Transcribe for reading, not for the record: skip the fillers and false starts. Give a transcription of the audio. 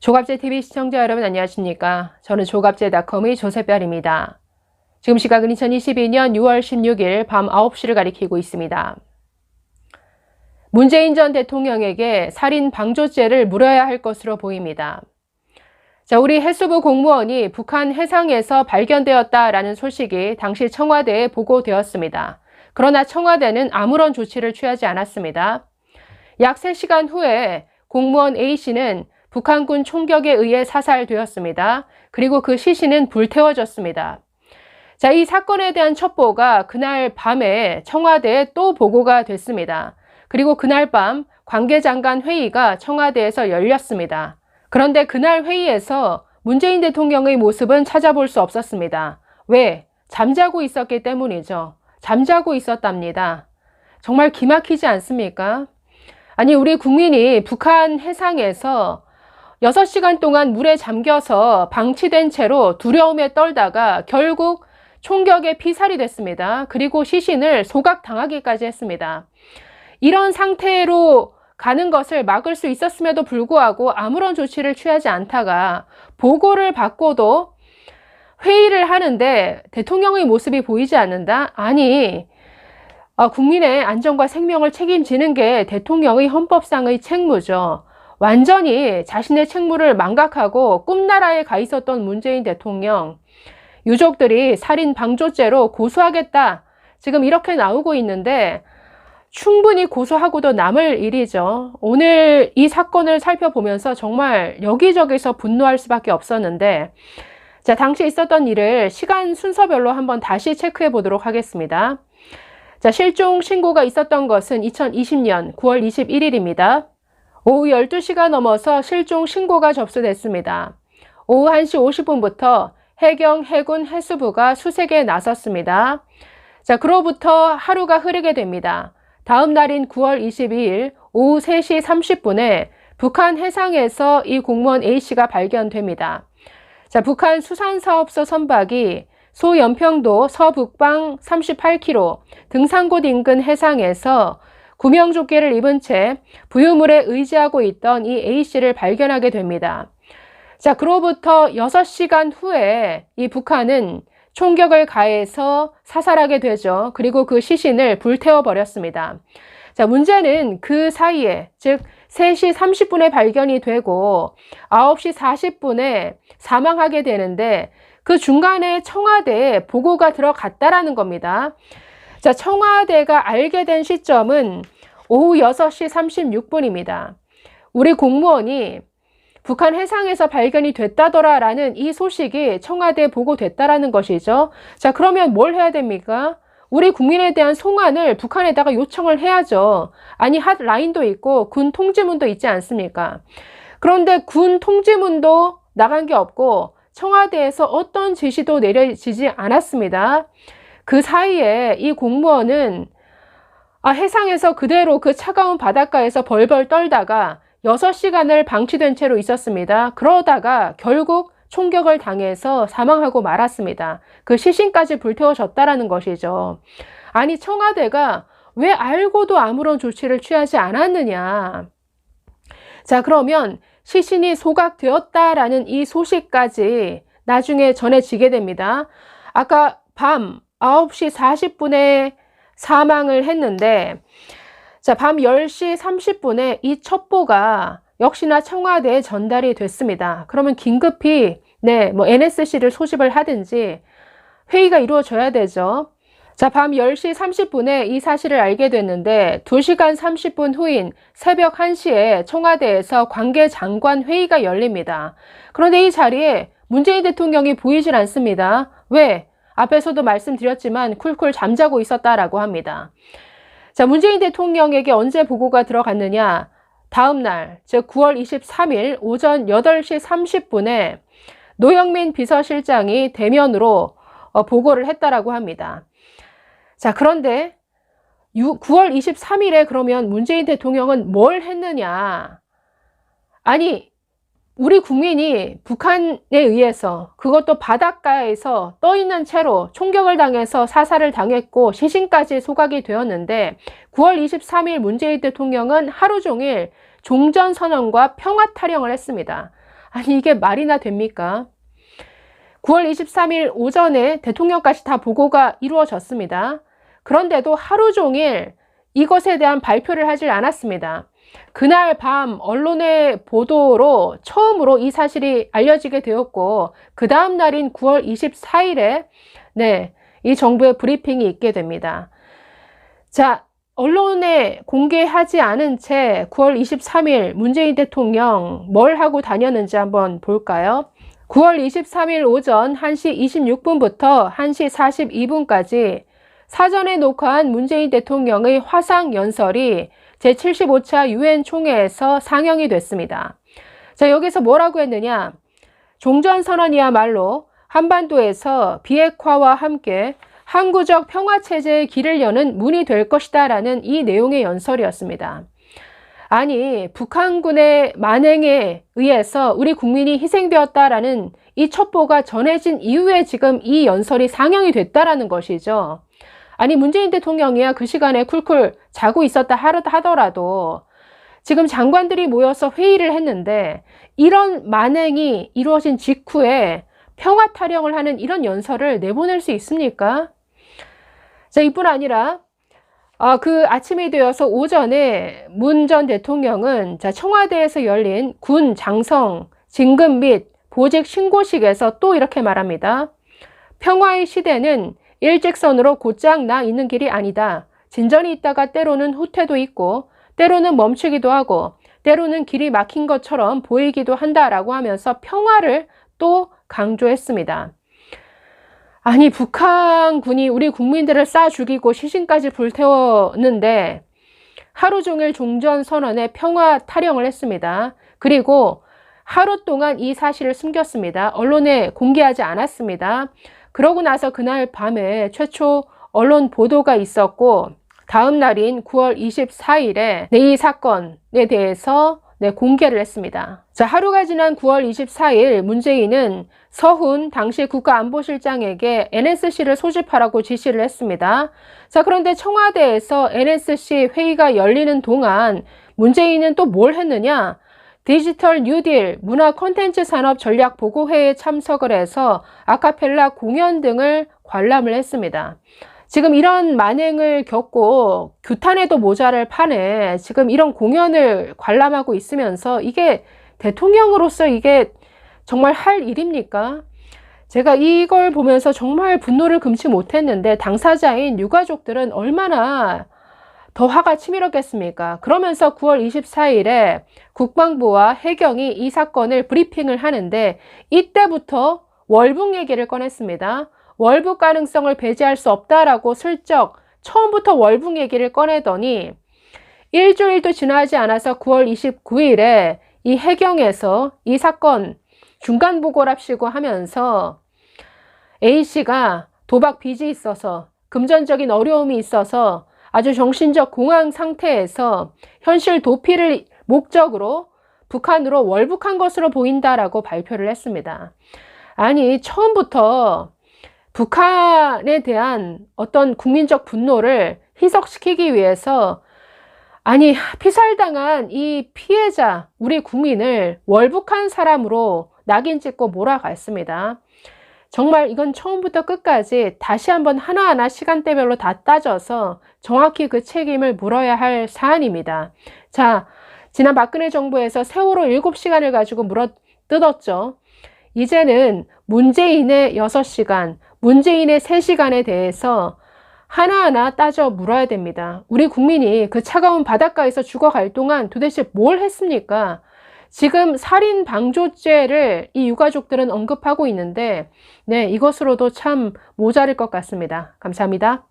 조갑제TV 시청자 여러분 안녕하십니까? 저는 조갑제닷컴의 조세별입니다. 지금 시각은 2022년 6월 16일 밤 9시를 가리키고 있습니다. 문재인 전 대통령에게 살인 방조죄를 물어야 할 것으로 보입니다. 자, 우리 해수부 공무원이 북한 해상에서 발견되었다라는 소식이 당시 청와대에 보고되었습니다. 그러나 청와대는 아무런 조치를 취하지 않았습니다. 약 3시간 후에 공무원 A씨는 북한군 총격에 의해 사살되었습니다. 그리고 그 시신은 불태워졌습니다. 자, 이 사건에 대한 첩보가 그날 밤에 청와대에 또 보고가 됐습니다. 그리고 그날 밤 관계장관 회의가 청와대에서 열렸습니다. 그런데 그날 회의에서 문재인 대통령의 모습은 찾아볼 수 없었습니다. 왜? 잠자고 있었기 때문이죠. 잠자고 있었답니다. 정말 기막히지 않습니까? 아니, 우리 국민이 북한 해상에서 6시간 동안 물에 잠겨서 방치된 채로 두려움에 떨다가 결국 총격에 피살이 됐습니다. 그리고 시신을 소각당하기까지 했습니다. 이런 상태로 가는 것을 막을 수 있었음에도 불구하고 아무런 조치를 취하지 않다가 보고를 받고도 회의를 하는데 대통령의 모습이 보이지 않는다? 아니, 국민의 안전과 생명을 책임지는 게 대통령의 헌법상의 책무죠. 완전히 자신의 책무를 망각하고 꿈나라에 가 있었던 문재인 대통령, 유족들이 살인 방조죄로 고소하겠다, 지금 이렇게 나오고 있는데 충분히 고소하고도 남을 일이죠. 오늘 이 사건을 살펴보면서 정말 여기저기서 분노할 수밖에 없었는데, 자, 당시 있었던 일을 시간 순서별로 한번 다시 체크해 보도록 하겠습니다. 자, 실종 신고가 있었던 것은 2020년 9월 21일입니다. 오후 12시가 넘어서 실종 신고가 접수됐습니다. 오후 1시 50분부터 해경 해군 해수부가 수색에 나섰습니다. 자, 그로부터 하루가 흐르게 됩니다. 다음 날인 9월 22일 오후 3시 30분에 북한 해상에서 이 공무원 A씨가 발견됩니다. 자, 북한 수산사업소 선박이 소연평도 서북방 38km 등산곳 인근 해상에서 구명조끼를 입은 채 부유물에 의지하고 있던 이 A씨를 발견하게 됩니다. 자, 그로부터 6시간 후에 이 북한은 총격을 가해서 사살하게 되죠. 그리고 그 시신을 불태워버렸습니다. 자, 문제는 그 사이에, 즉 3시 30분에 발견이 되고 9시 40분에 사망하게 되는데 그 중간에 청와대에 보고가 들어갔다라는 겁니다. 자, 청와대가 알게 된 시점은 오후 6시 36분입니다. 우리 공무원이 북한 해상에서 발견이 됐다더라라는 이 소식이 청와대에 보고됐다라는 것이죠. 자, 그러면 뭘 해야 됩니까? 우리 국민에 대한 송환을 북한에다가 요청을 해야죠. 아니, 핫라인도 있고 군 통지문도 있지 않습니까? 그런데 군 통지문도 나간 게 없고 청와대에서 어떤 지시도 내려지지 않았습니다. 그 사이에 이 공무원은 해상에서 그대로 그 차가운 바닷가에서 벌벌 떨다가 6시간을 방치된 채로 있었습니다. 그러다가 결국 총격을 당해서 사망하고 말았습니다. 그 시신까지 불태워졌다라는 것이죠. 아니, 청와대가 왜 알고도 아무런 조치를 취하지 않았느냐. 자, 그러면 시신이 소각되었다라는 이 소식까지 나중에 전해지게 됩니다. 아까 밤 9시 40분에 사망을 했는데, 자, 밤 10시 30분에 이 첩보가 역시나 청와대에 전달이 됐습니다. 그러면 긴급히 NSC를 소집을 하든지 회의가 이루어져야 되죠. 자, 밤 10시 30분에 이 사실을 알게 됐는데 2시간 30분 후인 새벽 1시에 청와대에서 관계장관 회의가 열립니다. 그런데 이 자리에 문재인 대통령이 보이질 않습니다. 왜? 앞에서도 말씀드렸지만 쿨쿨 잠자고 있었다라고 합니다. 자, 문재인 대통령에게 언제 보고가 들어갔느냐? 다음 날, 즉 9월 23일 오전 8시 30분에 노영민 비서실장이 대면으로 보고를 했다라고 합니다. 자, 그런데 9월 23일에 그러면 문재인 대통령은 뭘 했느냐? 아니, 우리 국민이 북한에 의해서, 그것도 바닷가에서 떠 있는 채로 총격을 당해서 사살을 당했고 시신까지 소각이 되었는데 9월 23일 문재인 대통령은 하루 종일 종전선언과 평화 타령을 했습니다. 아니 이게 말이나 됩니까? 9월 23일 오전에 대통령까지 다 보고가 이루어졌습니다. 그런데도 하루 종일 이것에 대한 발표를 하질 않았습니다. 그날 밤 언론의 보도로 처음으로 이 사실이 알려지게 되었고 그 다음 날인 9월 24일에 이 정부의 브리핑이 있게 됩니다. 자, 언론에 공개하지 않은 채 9월 23일 문재인 대통령 뭘 하고 다녔는지 한번 볼까요? 9월 23일 오전 1시 26분부터 1시 42분까지 사전에 녹화한 문재인 대통령의 화상 연설이 제75차 유엔 총회에서 상영이 됐습니다. 자, 여기서 뭐라고 했느냐? 종전선언이야말로 한반도에서 비핵화와 함께 항구적 평화체제의 길을 여는 문이 될 것이다 라는 이 내용의 연설이었습니다. 아니, 북한군의 만행에 의해서 우리 국민이 희생되었다라는 이 첩보가 전해진 이후에 지금 이 연설이 상영이 됐다라는 것이죠. 아니, 문재인 대통령이야 그 시간에 쿨쿨 자고 있었다 하더라도 지금 장관들이 모여서 회의를 했는데 이런 만행이 이루어진 직후에 평화 타령을 하는 이런 연설을 내보낼 수 있습니까? 자, 이뿐 아니라 그 아침이 되어서 오전에 문 전 대통령은 청와대에서 열린 군 장성 진급 및 보직 신고식에서 또 이렇게 말합니다. 평화의 시대는 일직선으로 곧장 나 있는 길이 아니다. 진전이 있다가 때로는 후퇴도 있고 때로는 멈추기도 하고 때로는 길이 막힌 것처럼 보이기도 한다라고 하면서 평화를 또 강조했습니다. 아니, 북한군이 우리 국민들을 쏴 죽이고 시신까지 불태웠는데 하루 종일 종전선언에 평화 타령을 했습니다. 그리고 하루 동안 이 사실을 숨겼습니다. 언론에 공개하지 않았습니다. 그러고 나서 그날 밤에 최초 언론 보도가 있었고 다음 날인 9월 24일에 이 사건에 대해서 공개를 했습니다. 자, 하루가 지난 9월 24일 문재인은 서훈 당시 국가안보실장에게 NSC를 소집하라고 지시를 했습니다. 자, 그런데 청와대에서 NSC 회의가 열리는 동안 문재인은 또 뭘 했느냐? 디지털 뉴딜 문화 콘텐츠 산업 전략 보고회에 참석을 해서 아카펠라 공연 등을 관람을 했습니다. 지금 이런 만행을 겪고 규탄에도 모자랄 판에 지금 이런 공연을 관람하고 있으면서 이게 대통령으로서 이게 정말 할 일입니까? 제가 이걸 보면서 정말 분노를 금치 못했는데 당사자인 유가족들은 얼마나 더 화가 치밀었겠습니까? 그러면서 9월 24일에 국방부와 해경이 이 사건을 브리핑을 하는데 이때부터 월북 얘기를 꺼냈습니다. 월북 가능성을 배제할 수 없다라고 슬쩍 처음부터 월북 얘기를 꺼내더니 일주일도 지나지 않아서 9월 29일에 이 해경에서 이 사건 중간 보고랍시고 하면서 A씨가 도박 빚이 있어서 금전적인 어려움이 있어서 아주 정신적 공황 상태에서 현실 도피를 목적으로 북한으로 월북한 것으로 보인다라고 발표를 했습니다. 아니, 처음부터 북한에 대한 어떤 국민적 분노를 희석시키기 위해서 아니, 피살당한 이 피해자, 우리 국민을 월북한 사람으로 낙인 찍고 몰아갔습니다. 정말 이건 처음부터 끝까지 다시 한번 하나하나 시간대별로 다 따져서 정확히 그 책임을 물어야 할 사안입니다. 자, 지난 박근혜 정부에서 세월호 7시간을 가지고 물어뜯었죠. 이제는 문재인의 6시간, 문재인의 3시간에 대해서 하나하나 따져 물어야 됩니다. 우리 국민이 그 차가운 바닷가에서 죽어갈 동안 도대체 뭘 했습니까? 지금 살인 방조죄를 이 유가족들은 언급하고 있는데 이것으로도 참 모자랄 것 같습니다. 감사합니다.